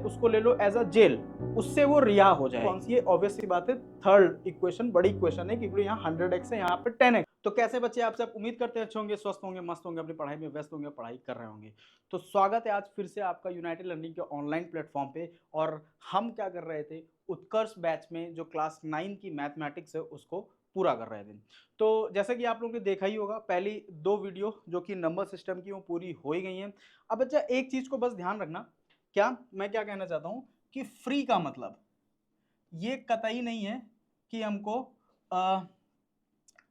उसको ले लो as a jail, उससे वो रिहा हो जाए। कौन सी है? ऑब्वियस सी बात है, थर्ड इक्वेशन बड़ी इक्वेशन है, क्योंकि यहाँ 100x है, यहाँ पे 10x। तो कैसे बच्चे आप सब उम्मीद करते हैं अच्छे होंगे, स्वस्थ होंगे, मस्त होंगे, अपनी पढ़ाई में व्यस्त होंगे, पढ़ाई कर रहे होंगे। तो स्वागत है आज फिर से आपका यूनाइटेड लर्निंग के ऑनलाइन प्लेटफॉर्म पे। और हम क्या कर रहे थे, उत्कर्ष बैच में जो क्लास 9 की मैथमेटिक्स है उसको पूरा कर रहे थे। तो जैसा कि आप लोगों ने देखा ही होगा, पहली 2 वीडियो जो कि नंबर सिस्टम की वो पूरी हो ही गई हैं। अब बच्चा एक चीज को बस ध्यान रखना, क्या मैं क्या कहना चाहता हूं कि फ्री का मतलब ये कतई नहीं है कि हमको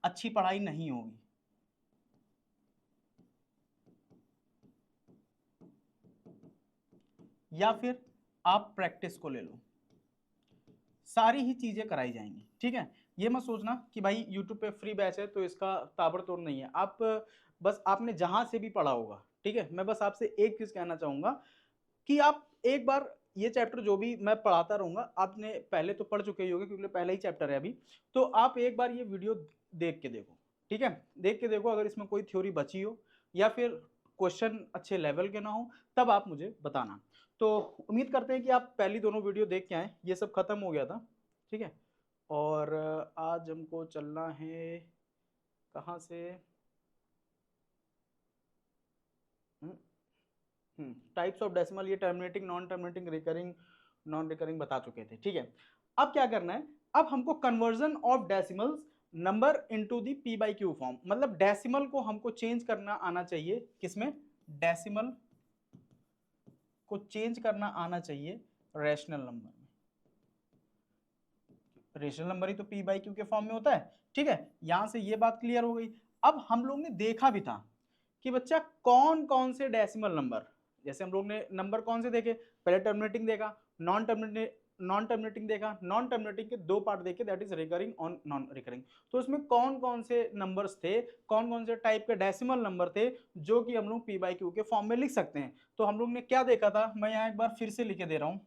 अच्छी पढ़ाई नहीं होगी। या फिर आप प्रैक्टिस को ले लो, सारी ही चीजें कराई जाएंगी, ठीक है। ये मत सोचना कि भाई यूट्यूब पे फ्री बैच है तो इसका ताबड़तोड़ नहीं है। आप बस आपने जहां से भी पढ़ा होगा, ठीक है, मैं बस आपसे एक चीज कहना चाहूंगा कि आप एक बार ये चैप्टर जो भी मैं पढ़ाता रहूंगा, आपने पहले तो पढ़ चुके ही होंगे क्योंकि पहला ही चैप्टर है अभी, तो आप एक बार ये वीडियो देख के देखो, ठीक है। देख के देखो, अगर इसमें कोई थ्योरी बची हो या फिर क्वेश्चन अच्छे लेवल के ना हो तब आप मुझे बताना। तो उम्मीद करते हैं कि आप पहली दोनों वीडियो देख के आए, ये सब खत्म हो गया था, ठीक है। और आज हमको चलना है कहाँ से, टाइप्स ऑफ डेसिमल, ये terminating, non terminating, recurring, non recurring बता चुके थे, ठीक है। अब क्या करना है, अब हमको conversion of decimals number into the P by Q form, मतलब डेसिमल को हमको चेंज करना आना चाहिए, किसमें? डेसिमल को चेंज करना आना चाहिए रैशनल नंबर में। रेशनल नंबर ही तो पी बाई क्यू के फॉर्म में होता है, ठीक है। यहां से ये बात क्लियर हो गई। अब हम लोग ने देखा भी था कि बच्चा कौन कौन से डेसिमल नंबर, जैसे हम लोग ने नंबर कौन से देखे, पहले टर्मिनेटिंग देखा, नॉन टर्मिनेटिंग देखा, नॉन टर्मिनेटिंग के 2 पार्ट देखे, दैट इज रिकरिंग और नॉन रिकरिंग। तो इसमें कौन कौन से नंबर्स थे, कौन कौन से टाइप के डेसिमल नंबर थे जो कि हम लोग पी बाई क्यू के फॉर्म में लिख सकते हैं। तो हम लोग ने क्या देखा था, मैं यहाँ एक बार फिर से लिखे दे रहा हूं।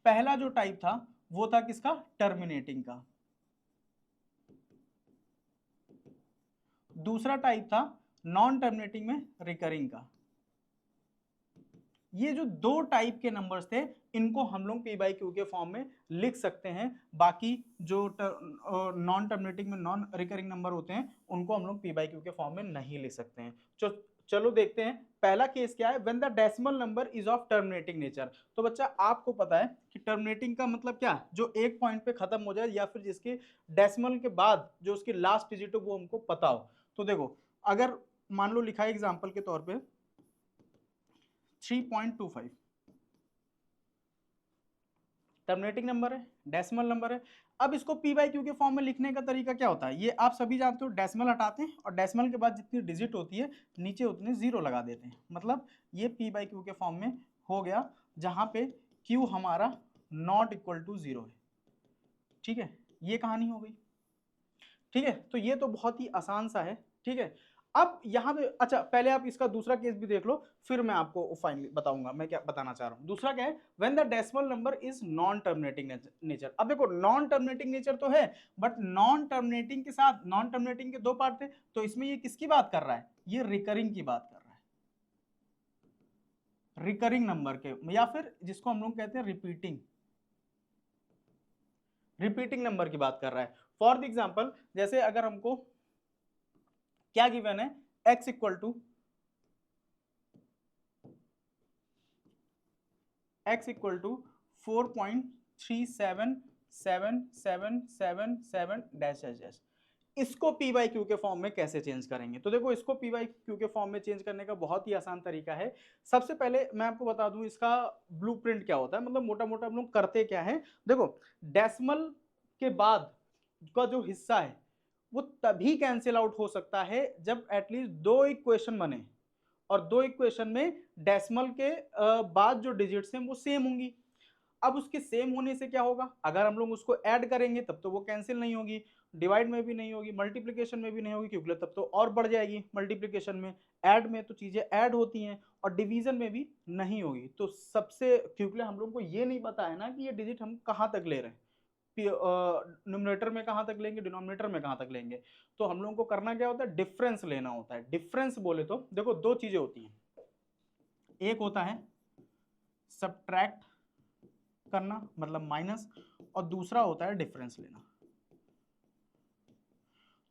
पहला जो टाइप था वो था किसका? टर्मिनेटिंग का। दूसरा टाइप था नॉन टर्मिनेटिंग में रिकरिंग का। ये जो 2 टाइप के नंबर्स थे इनको हम लोग पी बाई क्यू के फॉर्म में लिख सकते हैं। बाकी जो नॉन टर्मिनेटिंग में नॉन रिकरिंग नंबर होते हैं उनको हम लोग पी बाई क्यू के फॉर्म में नहीं लिख सकते हैं। चलो देखते हैं पहला केस क्या है, when the decimal number is of terminating nature. तो बच्चा आपको पता है कि टर्मिनेटिंग का मतलब क्या, जो एक पॉइंट पे खत्म हो जाए या फिर जिसके डेसिमल के बाद जो उसकी लास्ट डिजिट हो वो हमको पता हो। तो देखो, अगर मान लो लिखा है एग्जांपल के तौर पे 3.25, टर्मिनेटिंग नंबर है, डेसिमल नंबर है। अब इसको पी बाई क्यू के फॉर्म में लिखने का तरीका क्या होता है, ये आप सभी जानते हो, डेसिमल हटाते हैं और डेसिमल के बाद जितनी डिजिट होती है नीचे उतने जीरो लगा देते हैं, मतलब ये पी बाई क्यू के फॉर्म में हो गया, जहां पे क्यू हमारा नॉट इक्वल टू जीरो है, ठीक है। ये कहानी हो गई, ठीक है। तो ये तो बहुत ही आसान सा है, ठीक है। अब यहाँ पे अच्छा, पहले आप इसका दूसरा केस भी देख लो, फिर मैं आपको फाइनली बताऊंगा मैं क्या बताना चाह रहा हूँ। दूसरा क्या है, when the decimal number is non terminating nature. अब देखो, नॉन टर्मिनेटिंग नेचर तो है, बट नॉन टर्मिनेटिंग के साथ, नॉन टर्मिनेटिंग के 2 पार्ट थे, तो इसमें ये किसकी बात कर रहा है, ये रिकरिंग की बात कर रहा है, रिकरिंग नंबर के, या फिर जिसको हम लोग कहते हैं रिपीटिंग नंबर की बात कर रहा है। फॉर द एग्जाम्पल, जैसे अगर हमको क्या गिवन है, x equal to 4.377777 dash dash dash, इसको पी बाई क्यू के फॉर्म में कैसे चेंज करेंगे। तो देखो, इसको पी बाई क्यू के फॉर्म में चेंज करने का बहुत ही आसान तरीका है। सबसे पहले मैं आपको बता दूं इसका ब्लूप्रिंट क्या होता है, मतलब मोटा मोटा हम लोग करते क्या है। देखो, डेसिमल के बाद का जो हिस्सा है वो तभी कैंसिल आउट हो सकता है जब एटलीस्ट 2 इक्वेशन बने, और 2 इक्वेशन में डेसिमल के बाद जो डिजिट्स हैं वो सेम होंगी। अब उसके सेम होने से क्या होगा, अगर हम लोग उसको ऐड करेंगे तब तो वो कैंसिल नहीं होगी, डिवाइड में भी नहीं होगी, मल्टीप्लिकेशन में भी नहीं होगी, क्योंकि तब तो और बढ़ जाएगी मल्टीप्लिकेशन में। ऐड में तो चीजें ऐड होती हैं, और डिवीजन में भी नहीं होगी। तो सबसे, क्योंकि हम लोग को ये नहीं पता है ना कि ये डिजिट हम कहाँ तक ले रहे हैं, न्यूमरेटर में कहां तक लेंगे, डिनोमिनेटर में कहां तक लेंगे। तो हम लोगों को करना क्या होता है, डिफरेंस लेना होता है। डिफरेंस बोले तो देखो 2 चीजें होती हैं, एक होता है सब्ट्रैक्ट करना मतलब माइनस, और दूसरा होता है डिफरेंस लेना।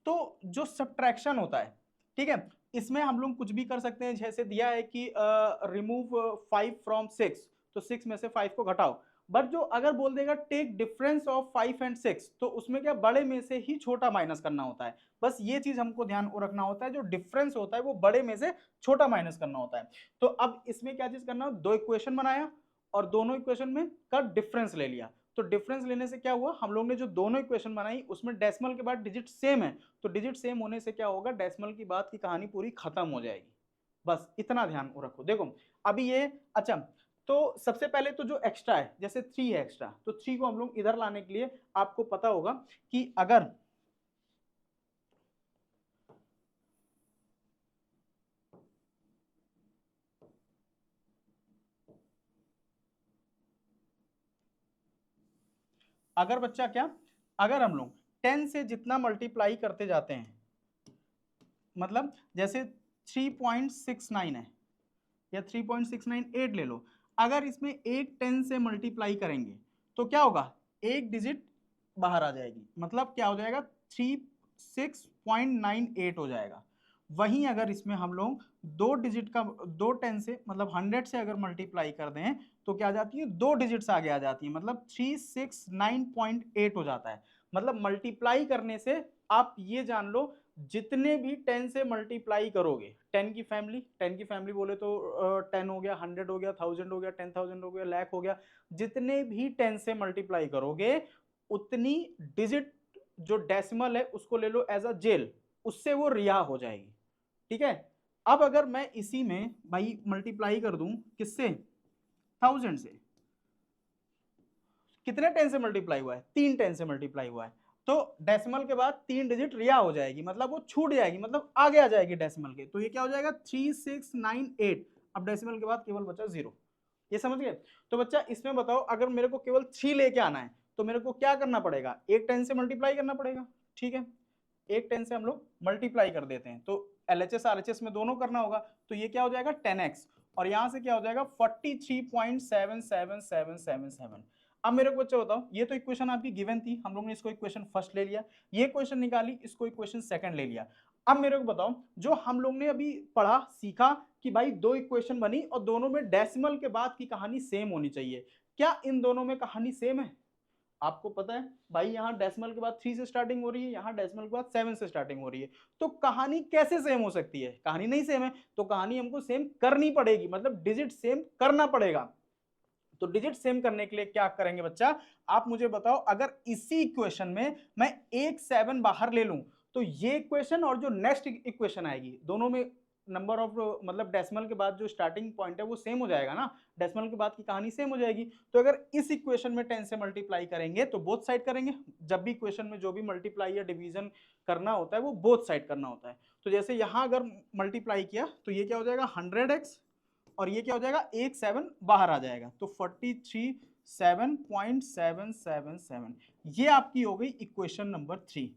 तो जो सब्ट्रैक्शन होता है, ठीक है, इसमें हम लोग कुछ भी कर सकते हैं। जैसे दिया है कि रिमूव 5 फ्रॉम 6, तो 6 में से 5 को घटाओ। बट जो अगर बोल देगा टेक डिफरेंस ऑफ 5 एंड 6, तो उसमें क्या बड़े में से ही छोटा माइनस करना होता है। बस ये चीज हमको ध्यान रखना होता है, जो डिफरेंस होता है वो बड़े में से छोटा माइनस करना होता है। तो अब इसमें क्या चीज करना, दो इक्वेशन बनाया और दोनों इक्वेशन में का डिफरेंस ले लिया। तो डिफरेंस लेने से क्या हुआ, हम लोग ने जो दोनों इक्वेशन बनाई उसमें डेसिमल के बाद डिजिट सेम है, तो डिजिट सेम होने से क्या होगा, डेसिमल की बात की कहानी पूरी खत्म हो जाएगी। बस इतना ध्यान रखो। देखो अभी ये, अच्छा, तो सबसे पहले तो जो एक्स्ट्रा है, जैसे 3 है एक्स्ट्रा, तो 3 को हम लोग इधर लाने के लिए आपको पता होगा कि अगर बच्चा क्या, अगर हम लोग 10 से जितना मल्टीप्लाई करते जाते हैं, मतलब जैसे 3.69 है या 3.698 ले लो, अगर इसमें एक 10 से मल्टीप्लाई करेंगे तो क्या होगा, एक डिजिट बाहर आ जाएगी, मतलब क्या हो जाएगा 36.98 हो जाएगा। वहीं अगर इसमें हम लोग दो डिजिट का, दो 10 से मतलब 100 से अगर मल्टीप्लाई कर दें तो क्या आ जाती है, दो डिजिट्स आगे आ जाती है, मतलब 369.8 हो जाता है। मतलब मल्टीप्लाई करने से आप ये जान लो, जितने भी 10 से मल्टीप्लाई करोगे, 10 की फैमिली, 10 की फैमिली बोले तो 10 हो गया, 100 हो गया, 1000 हो गया, 10,000 हो गया, लाख हो गया, जितने भी 10 से मल्टीप्लाई करोगे उतनी डिजिट जो डेसिमल है उसको ले लो एज अ जेल, उससे वो रिहा हो जाएगी। ठीक है, अब अगर मैं इसी में भाई मल्टीप्लाई कर दूं किससे, 1000 से, कितने 10 से मल्टीप्लाई हुआ है, 3 10 से मल्टीप्लाई हुआ है, तो डेसिमल के बाद 3 डिजिट रिया हो जाएगी, मतलब वो छूट जाएगी, मतलब आगे आ जाएगी डेसिमल के। तो ये क्या हो जाएगा 3698, अब डेसिमल के बाद केवल बचा 0। ये समझ गए। तो बच्चा इसमें बताओ, अगर मेरे को केवल 3 लेके आना है तो मेरे को क्या करना पड़ेगा, एक 10 से मल्टीप्लाई करना पड़ेगा। ठीक है, एक 10 से हम लोग मल्टीप्लाई कर देते हैं, तो LHS RHS में दोनों करना होगा, तो ये क्या हो जाएगा 10x, और यहां से क्या हो जाएगा 43.77777। अब मेरे को बच्चा बताओ, ये तो इक्वेशन आपकी गिवन थी, हम लोग ने इसको इक्वेशन फर्स्ट ले लिया, ये क्वेश्चन निकाली, इसको इक्वेशन सेकंड ले लिया। अब मेरे को बताओ, जो हम लोग ने अभी पढ़ा सीखा कि भाई दो इक्वेशन बनी और दोनों में डेसिमल के बाद की कहानी सेम होनी चाहिए, क्या इन दोनों में कहानी सेम है? आपको पता है भाई, यहाँ डेसिमल के बाद 3 से स्टार्टिंग हो रही है, यहाँ डेसिमल के बाद 7 से स्टार्टिंग हो रही है, तो कहानी कैसे सेम हो सकती है? कहानी नहीं सेम है, तो कहानी हमको सेम करनी पड़ेगी, मतलब डिजिट सेम करना पड़ेगा। तो डिजिट सेम करने के लिए क्या करेंगे बच्चा, आप मुझे बताओ, अगर इसी इक्वेशन में मैं एक 7 बाहर ले लूं, तो ये इक्वेशन और जो नेक्स्ट इक्वेशन आएगी दोनों में नंबर ऑफ, मतलब डेसिमल के बाद जो स्टार्टिंग पॉइंट है वो सेम हो जाएगा ना, डेसिमल के बाद की कहानी सेम हो जाएगी। तो अगर इस इक्वेशन में 10 से मल्टीप्लाई करेंगे तो बोथ साइड करेंगे, जब भी इक्वेशन में जो भी मल्टीप्लाई या डिवीजन करना होता है वो बोथ साइड करना होता है। तो जैसे यहां अगर मल्टीप्लाई किया तो ये क्या हो जाएगा 100x, और ये क्या हो जाएगा एक 7 बाहर आ जाएगा, तो 43.777, ये आपकी हो गई इक्वेशन नंबर 3।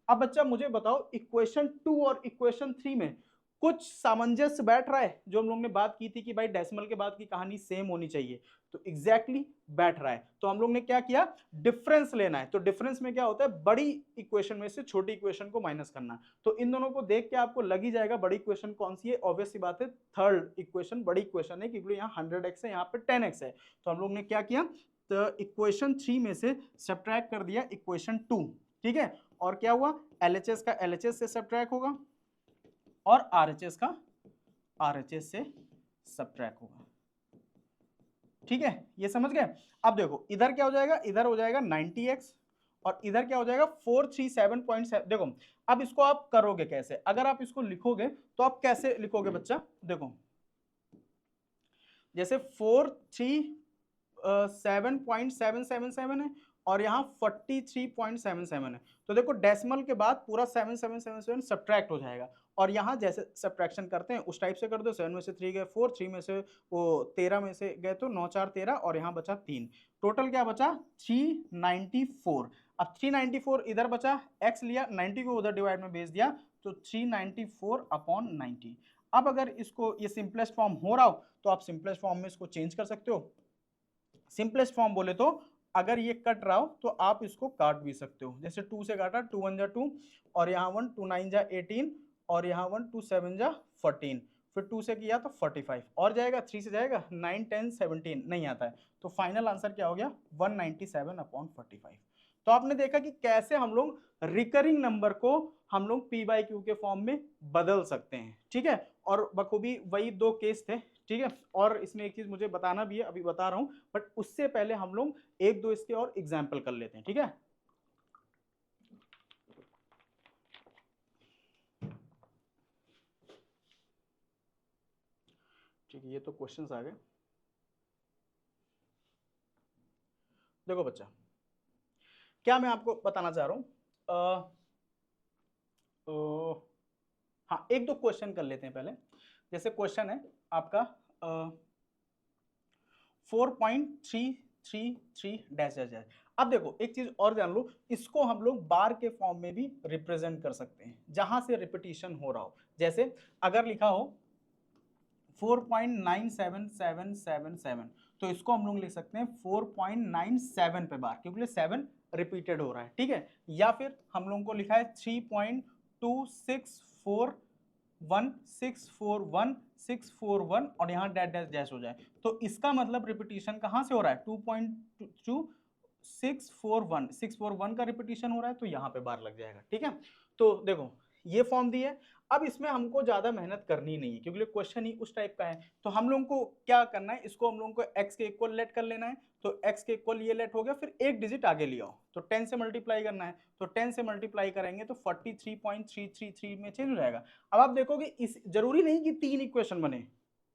अब बच्चा मुझे बताओ, इक्वेशन 2 और इक्वेशन 3 में कुछ सामंजस्य बैठ रहा है? जो हम लोग ने बात की थी कि भाई डेसिमल के बाद की कहानी सेम होनी चाहिए, तो एग्जैक्टली बैठ रहा है। तो हम लोग ने क्या किया, डिफरेंस लेना है, तो डिफरेंस में क्या होता है, बड़ी इक्वेशन में से छोटी इक्वेशन को माइनस करना। तो इन दोनों को देख के आपको लग ही जाएगा बड़ी इक्वेशन कौन सी है, ऑब्वियस सी बात है थर्ड इक्वेशन बड़ी इक्वेशन है, क्योंकि यहाँ 100x है, यहाँ पे 10x है। तो हम लोग ने क्या किया, तो इक्वेशन 3 में से सब्ट्रैक्ट कर दिया इक्वेशन 2। ठीक है, और क्या हुआ, LHS का LHS से सब्ट्रैक्ट होगा और RHS का RHS से सब्ट्रैक्ट होगा। ठीक है, ये समझ गए। अब देखो इधर क्या हो जाएगा, इधर हो जाएगा 90x और इधर क्या हो जाएगा 437.7। देखो अब इसको आप करोगे कैसे, अगर आप इसको लिखोगे तो आप कैसे लिखोगे बच्चा, देखो जैसे 437.777 है और यहाँ 43.77 है, तो देखो डेसिमल के बाद पूरा 7777 सब्ट्रैक्ट हो जाएगा, और यहाँ जैसे सब्ट्रैक्शन करते हैं उस टाइप से कर दो, 7 में से 3 गए 4, 3 में से वो 13 में से गए तो 9 4 13, और यहाँ बचा 3, टोटल क्या बचा 394। अब 394 इधर बचा, x लिया 90 को उधर डिवाइड में भेज दिया, तो 394/90। अब अगर इसको ये सिंपलेस्ट फॉर्म हो रहा हो तो आप सिंपलेस्ट फॉर्म में इसको चेंज कर सकते हो। सिंपलेस्ट फॉर्म बोले तो अगर ये कट रहा हो तो आप इसको काट भी सकते हो, जैसे 2 से काटा, 2 1 जा 2 और यहाँ 1 2 9 जा 18 और यहाँ 1 2 7 जा 14, फिर 2 से किया तो 45 और जाएगा, 3 से जाएगा 9 10 17 नहीं आता है, तो फाइनल आंसर क्या हो गया 197/45। तो आपने देखा कि कैसे हम लोग रिकरिंग नंबर को हम लोग पी बाई क्यू के फॉर्म में बदल सकते हैं, ठीक है। और बखूबी वही दो केस थे, ठीक है। और इसमें एक चीज मुझे बताना भी है, अभी बता रहा हूं, बट उससे पहले हम लोग एक दो इसके और एग्जाम्पल कर लेते हैं, ठीक है। ठीक है, ये तो क्वेश्चंस आ गए। देखो बच्चा, क्या मैं आपको बताना चाह रहा हूं, हाँ एक दो क्वेश्चन कर लेते हैं पहले। जैसे क्वेश्चन है आपका 4.333 डैश डैश डैश। अब देखो एक चीज और जान लो, इसको हम लोग बार के फॉर्म में भी रिप्रेजेंट कर सकते हैं जहां से रिपीटिशन हो रहा हो। जैसे अगर लिखा हो 4.97777 तो इसको हम लोग लिख सकते हैं 4.97 पे बार, क्योंकि 7 रिपीटेड हो रहा है, ठीक है। या फिर हम लोगों को लिखा है 3.2641 और यहाँ डैश डैश डैश हो जाए, तो इसका मतलब रिपीटिशन कहाँ से हो रहा है, 2.641 का रिपीटिशन हो रहा है, तो यहाँ पे बार लग जाएगा, ठीक है। तो देखो ये फॉर्म दी है। अब इसमें हमको ज्यादा मेहनत करनी नहीं है क्योंकि क्वेश्चन ही उस टाइप का है। तो हम लोगों को क्या करना है, इसको हम लोगों को x के इक्वल लेट कर लेना है, तो x के इक्वल ये लेट हो गया, फिर एक डिजिट आगे ले आओ, तो 10 से मल्टीप्लाई करना है, तो 10 से मल्टीप्लाई करेंगे तो 43.333 में चेंज हो जाएगा। अब आप देखोगे इस जरूरी नहीं कि 3 इक्वेशन बने,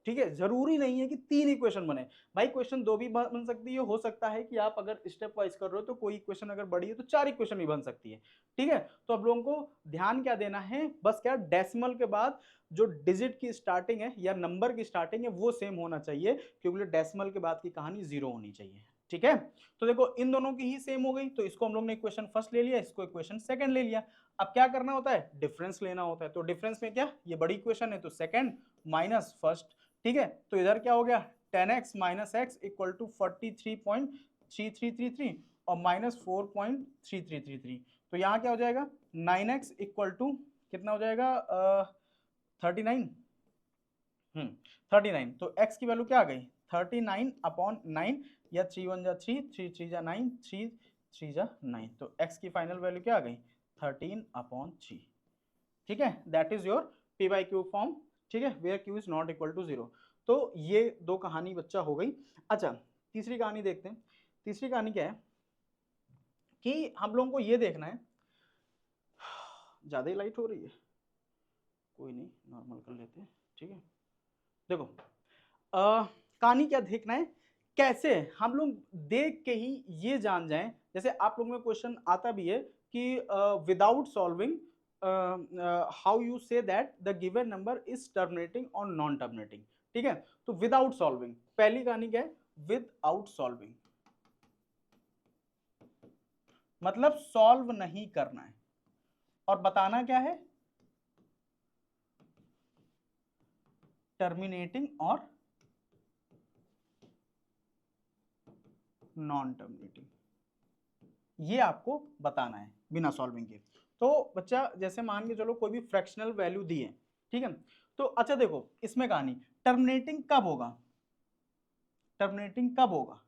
ठीक है, जरूरी नहीं है कि 3 इक्वेशन बने, भाई क्वेश्चन 2 भी बन सकती है, हो सकता है कि आप अगर स्टेप वाइज कर रहे हो तो कोई इक्वेशन अगर बड़ी है तो 4 इक्वेशन भी बन सकती है, ठीक है। तो आप लोगों को ध्यान क्या देना है, बस क्या डेसिमल के बाद जो डिजिट की स्टार्टिंग है या नंबर की स्टार्टिंग है वो सेम होना चाहिए, क्योंकि डेसिमल के बाद की कहानी 0 होनी चाहिए, ठीक है। तो देखो इन दोनों की ही सेम हो गई, तो इसको हम लोग ने इक्वेशन फर्स्ट ले लिया, इसको इक्वेशन सेकंड ले लिया। अब क्या करना होता है, डिफरेंस लेना होता है, तो डिफरेंस में क्या, ये बड़ी इक्वेशन है तो सेकंड माइनस फर्स्ट, ठीक है। तो इधर क्या हो गया 10x minus x equal to 43.3333 और माइनस 4.3333, तो यहाँ क्या हो जाएगा 9x इक्वल टू कितना हो जाएगा 39, 39, तो x की वैल्यू क्या आ गई 39/9 या 3 1 जा 3 3 3 जा 9 3 3 जा 9, तो x की फाइनल वैल्यू क्या आ गई 13/3, ठीक है। That is your p by Q form, ठीक है, where q is not equal to 0। तो ये दो कहानी बच्चा हो गई। अच्छा तीसरी कहानी देखते हैं। तीसरी कहानी क्या है कि हम लोगों को ये देखना है, ज्यादा ही लाइट हो रही है, कोई नहीं नॉर्मल कर लेते हैं, ठीक है। देखो कहानी क्या देखना है, कैसे हम लोग देख के ही ये जान जाएं, जैसे आप लोगों में क्वेश्चन आता भी है कि without solving how you say that the given number is terminating और नॉन टर्मिनेटिंग, ठीक है। तो विदाउट सॉल्विंग, पहली कहानी क्या है, विदाउट सॉल्विंग मतलब सॉल्व नहीं करना है, और बताना क्या है टर्मिनेटिंग और नॉन टर्मिनेटिंग, ये आपको बताना है बिना सॉल्विंग के। तो बच्चा जैसे मान के चलो कोई भी फ्रैक्शनल वैल्यू दी है, ठीक है। तो अच्छा देखो इसमें कहानी टर्मिनेटिंग कब होगा, टर्मिनेटिंग कब होगा,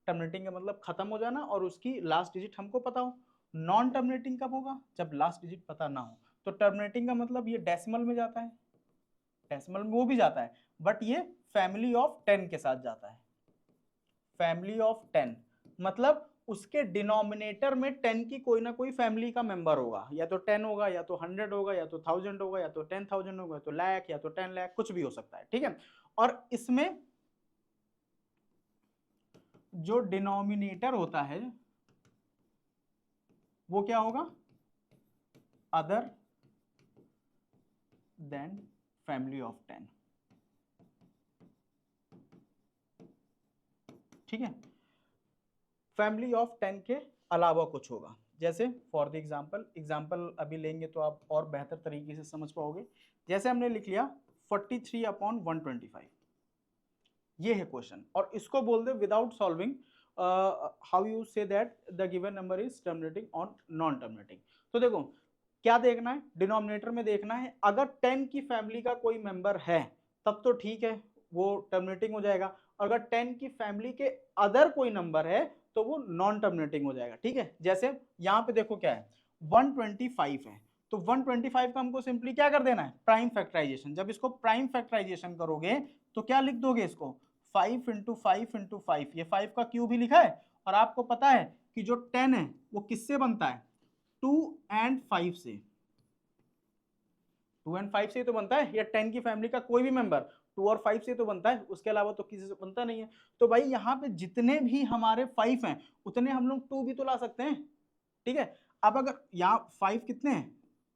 टर्मिनेटिंग का मतलब खत्म हो जाना और उसकी लास्ट डिजिट हमको पता हो। नॉन टर्मिनेटिंग कब होगा, जब लास्ट डिजिट पता ना हो। तो टर्मिनेटिंग का मतलब ये डेसिमल में जाता है, डेसिमल में वो भी जाता है, बट ये फैमिली ऑफ 10 के साथ जाता है, फैमिली ऑफ 10 मतलब उसके डिनोमिनेटर में 10 की कोई ना कोई फैमिली का मेंबर होगा, या तो 10 होगा या तो 100 होगा या तो 1000 होगा या तो 10,000 होगा या तो लाख या तो 10 लाख, कुछ भी हो सकता है, ठीक है। और इसमें जो डिनोमिनेटर होता है वो क्या होगा, अदर देन फैमिली ऑफ 10, ठीक है। फैमिली ऑफ 10 के अलावा कुछ होगा, जैसे फॉर द एग्जांपल अभी लेंगे तो आप और बेहतर तरीके से समझ पाओगे। जैसे हमने लिख लिया 43/125, ये है क्वेश्चन। और इसको बोल दे without solving how you say that the given number is terminating on non terminating. तो देखो क्या देखना है, डिनोमिनेटर में देखना है, अगर 10 की फैमिली का कोई मेंबर है तब तो ठीक है, वो टर्मिनेटिंग हो जाएगा। अगर 10 की फैमिली के अदर कोई नंबर है तो वो नॉन टर्मिनेटिंग हो जाएगा, ठीक है। जैसे यहाँ पे देखो क्या है, 125 है, तो 125 का हमको सिंपली क्या कर देना है, प्राइम फैक्टराइजेशन। जब इसको प्राइम फैक्टराइजेशन करोगे तो क्या लिख दोगे इसको, 5 इंटू 5 इंटू 5, ये 5 का क्यूब ही लिखा है। और आपको पता है कि जो 10 है वो किससे बनता है, 2 and 5 से, 2 and 5 से तो बनता है, या 10 की फैमिली का कोई भी मेंबर 2 और 5 से तो बनता है, उसके अलावा तो किसी से बनता नहीं है। तो भाई यहाँ पे जितने भी हमारे 5 हैं उतने हम लोग 2 भी तो ला सकते हैं, ठीक है। अब अगर यहाँ 5 कितने हैं,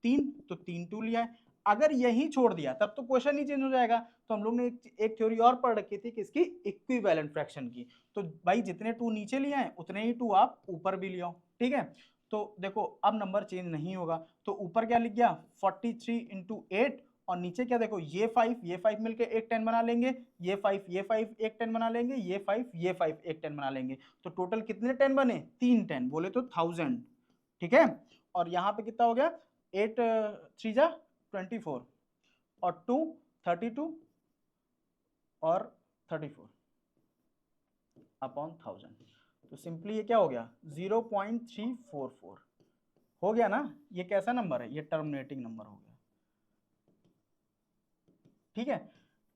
3, तो 3 2 लिया है। अगर यही छोड़ दिया तब तो क्वेश्चन ही चेंज हो जाएगा। तो हम लोग ने एक थ्योरी और पढ़ रखी थी किसकी, इक्विवेलेंट फ्रैक्शन की। तो भाई जितने 2 नीचे लिए हैं उतने ही 2 आप ऊपर भी ले आओ, ठीक है। तो देखो अब नंबर चेंज नहीं होगा, तो ऊपर क्या लिख गया 43 इंटू 8, और नीचे क्या देखो ये 5 मिलके एक 10 बना लेंगे, ये 5 एक 10 बना लेंगे, ये 5 एक 10 बना लेंगे। तो टोटल कितने 10 बने, 3 10, बोले तो 1000, ठीक है। और यहाँ पे कितना हो गया, 8 3 जा 24 और 2 32 और 34 अपॉन 1000। तो सिंपली ये क्या हो गया 0.344 हो गया ना। ये कैसा नंबर है, ये टर्मिनेटिंग नंबर हो गया, ठीक है,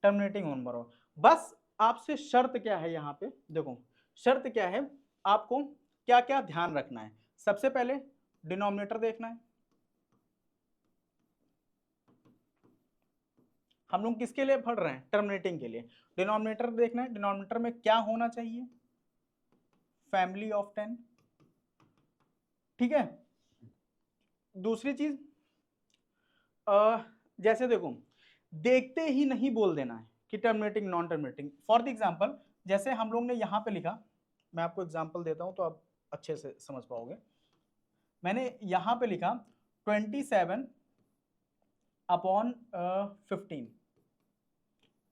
टर्मिनेटिंग नंबर हो। बस आपसे शर्त क्या है यहाँ पे, देखो शर्त क्या है, आपको क्या क्या ध्यान रखना है। सबसे पहले डिनोमिनेटर देखना है। हम लोग किसके लिए पढ़ रहे हैं, टर्मिनेटिंग के लिए। डिनोमिनेटर देखना है, डिनोमिनेटर में क्या होना चाहिए, फैमिली ऑफ 10, ठीक है। दूसरी चीज जैसे देखो देखते ही नहीं बोल देना है कि terminating non terminating. For the example जैसे हम लोग ने यहां पे लिखा, मैं आपको एग्जांपल देता हूं तो आप अच्छे से समझ पाओगे। मैंने यहां पे लिखा 27 अपॉन 15,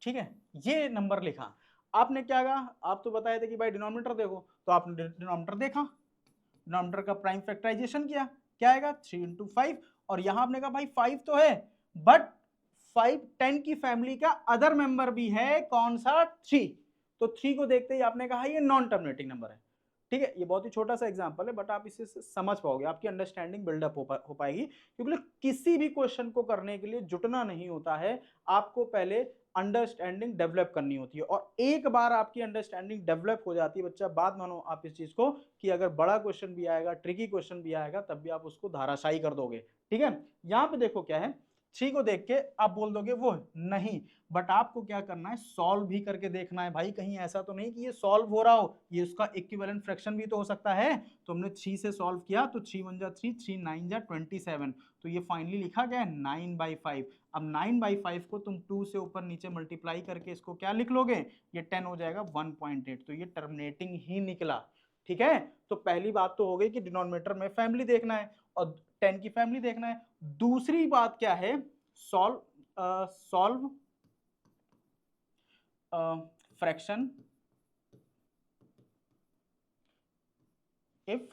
ठीक है, ये नंबर लिखा। आपने क्या कहा, आप तो बताए थे कि भाई डिनोमिनेटर देखो, तो आपने डिनोमिनेटर देखा, डिनोमिनेटर का प्राइम फैक्टराइजेशन किया, क्या आएगा 3 इंटू 5। और यहां आपने कहा भाई 5 तो है, बट 5 10 की फैमिली का अदर मेंबर भी है, कौन सा 3। तो 3 को देखते ही आपने कहा ये नॉन टर्मिनेटिंग नंबर है, ठीक है। ये बहुत ही छोटा सा एग्जांपल है, बट आप इसे समझ पाओगे, आपकी अंडरस्टैंडिंग बिल्डअप हो पाएगी। क्योंकि किसी भी क्वेश्चन को करने के लिए जुटना नहीं होता है, आपको पहले अंडरस्टैंडिंग डेवलप करनी होती है। और एक बार आपकी अंडरस्टैंडिंग डेवलप हो जाती है बच्चा, बात मानो आप इस चीज को कि अगर बड़ा क्वेश्चन भी आएगा, ट्रिकी क्वेश्चन भी आएगा, तब भी आप उसको धाराशायी कर दोगे, ठीक है। यहाँ पे देखो क्या है, 3 को देख के आप बोल दोगे वो नहीं, बट आपको क्या करना है, सॉल्व भी करके देखना है। भाई कहीं ऐसा तो नहीं कि ये सॉल्व हो रहा हो, ये उसका इक्विवेलेंट फ्रैक्शन भी तो हो सकता है। तो हमने 3 से सॉल्व किया, तो 3 1 जा 3, 3 9 जा 27, तो ये फाइनली लिखा गया है 9/5। अब 9/5 को तुम 2 से ऊपर नीचे मल्टीप्लाई करके इसको क्या लिख लोगे, ये 10 हो जाएगा 1.8, तो ये टर्मिनेटिंग ही निकला, ठीक है। तो पहली बात तो हो गई कि डिनोमिनेटर में फैमिली देखना है और 10 की फैमिली देखना है। दूसरी बात क्या है, सॉल्व फ्रैक्शन इफ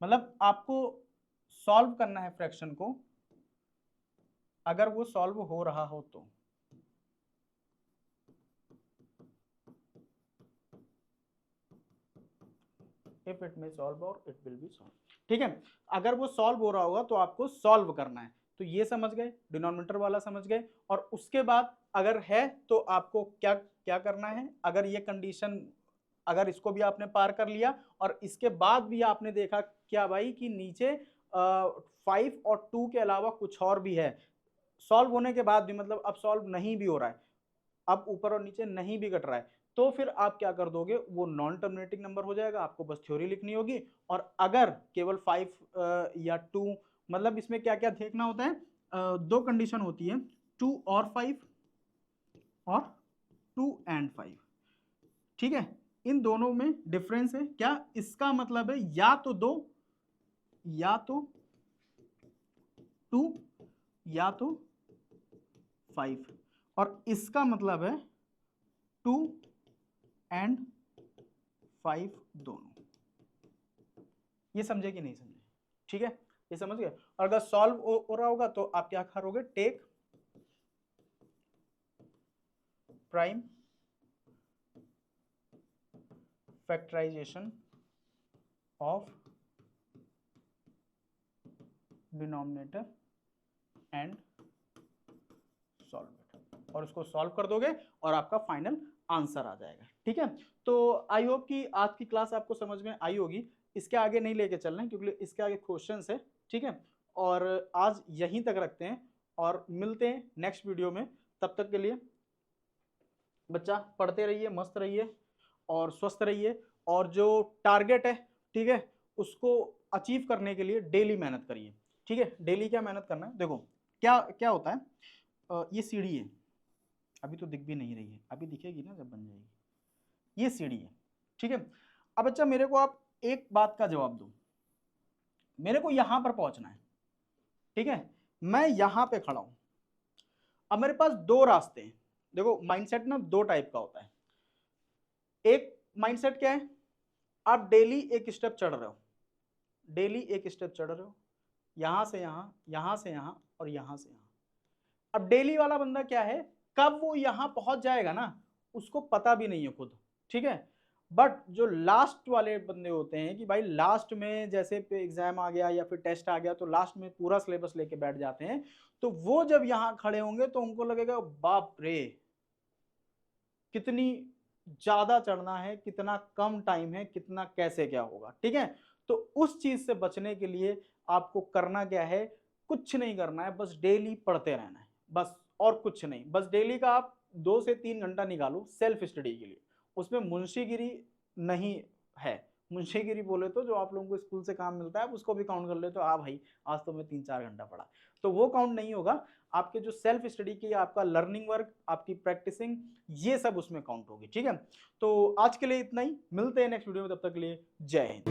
मतलब आपको सॉल्व करना है फ्रैक्शन को अगर वो सॉल्व हो रहा हो तो। इफ इट में सॉल्व और इट विल बी सॉल्व, ठीक है। अगर वो सॉल्व हो रहा होगा तो आपको सॉल्व करना है, तो ये समझ गए, डिनोमिनेटर वाला समझ गए। और उसके बाद अगर है तो आपको क्या क्या करना है, अगर ये कंडीशन, अगर इसको भी आपने पार कर लिया और इसके बाद भी आपने देखा क्या भाई कि नीचे 5 और 2 के अलावा कुछ और भी है, सॉल्व होने के बाद भी, मतलब अब सॉल्व नहीं भी हो रहा है, अब ऊपर और नीचे नहीं भी कट रहा है, तो फिर आप क्या कर दोगे, वो नॉन टर्मिनेटिंग नंबर हो जाएगा। आपको बस थ्योरी लिखनी होगी। और अगर केवल 5 या 2, मतलब इसमें क्या क्या देखना होता है, 2 कंडीशन होती है, 2 और 5 और 2 and 5, ठीक है। इन दोनों में डिफरेंस है क्या, इसका मतलब है या तो 2 या तो 2 या तो 5, और इसका मतलब है 2 एंड 5 दोनों। ये समझे कि नहीं समझे? ठीक है, ये समझ गए। और अगर सॉल्व हो रहा होगा तो आप क्या करोगे, take prime factorisation of denominator and solve it, और उसको सॉल्व कर दोगे और आपका फाइनल आंसर आ जाएगा। ठीक है, तो आई होप कि आज की क्लास आपको समझ में आई होगी। इसके आगे नहीं लेके चलना है क्योंकि इसके आगे क्वेश्चंस है। ठीक है, और आज यहीं तक रखते हैं और मिलते हैं नेक्स्ट वीडियो में। तब तक के लिए बच्चा पढ़ते रहिए, मस्त रहिए और स्वस्थ रहिए, और जो टारगेट है, ठीक है, उसको अचीव करने के लिए डेली मेहनत करिए। ठीक है, डेली क्या मेहनत करना है, देखो क्या क्या होता है, ये सीढ़ी है, अभी तो दिख भी नहीं रही है, अभी दिखेगी ना जब बन जाएगी। ये सीढ़ी है, ठीक है। अब बच्चा मेरे को आप एक बात का जवाब दो, मेरे को यहां पर पहुंचना है, ठीक है, मैं यहां पे खड़ा हूं। अब मेरे पास दो रास्ते हैं। देखो माइंडसेट ना दो टाइप का होता है। एक माइंडसेट क्या है, आप डेली एक स्टेप चढ़ रहे हो, डेली एक स्टेप चढ़ रहे हो, यहां से यहां, यहां से यहां और यहां से यहां। अब डेली वाला बंदा क्या है, कब वो यहां पहुंच जाएगा ना, उसको पता भी नहीं है खुद। ठीक है, बट जो लास्ट वाले बंदे होते हैं कि भाई लास्ट में जैसे एग्जाम आ गया या फिर टेस्ट आ गया तो लास्ट में पूरा सिलेबस लेके बैठ जाते हैं, तो वो जब यहां खड़े होंगे तो उनको लगेगा बाप रे कितनी ज्यादा चढ़ना है, कितना कम टाइम है, कितना कैसे क्या होगा। ठीक है, तो उस चीज से बचने के लिए आपको करना क्या है, कुछ नहीं करना है, बस डेली पढ़ते रहना है, बस और कुछ नहीं। बस डेली का आप 2 से 3 घंटा निकालो सेल्फ स्टडी के लिए। उसमें मुंशीगिरी नहीं है, मुंशीगिरी बोले तो जो आप लोगों को स्कूल से काम मिलता है उसको भी काउंट कर ले तो हाँ भाई आज तो मैं 3-4 घंटा पढ़ा, तो वो काउंट नहीं होगा। आपके जो सेल्फ स्टडी की, आपका लर्निंग वर्क, आपकी प्रैक्टिसिंग, ये सब उसमें काउंट होगी। ठीक है, तो आज के लिए इतना ही, मिलते हैं नेक्स्ट वीडियो में, तब तक के लिए जय हिंद।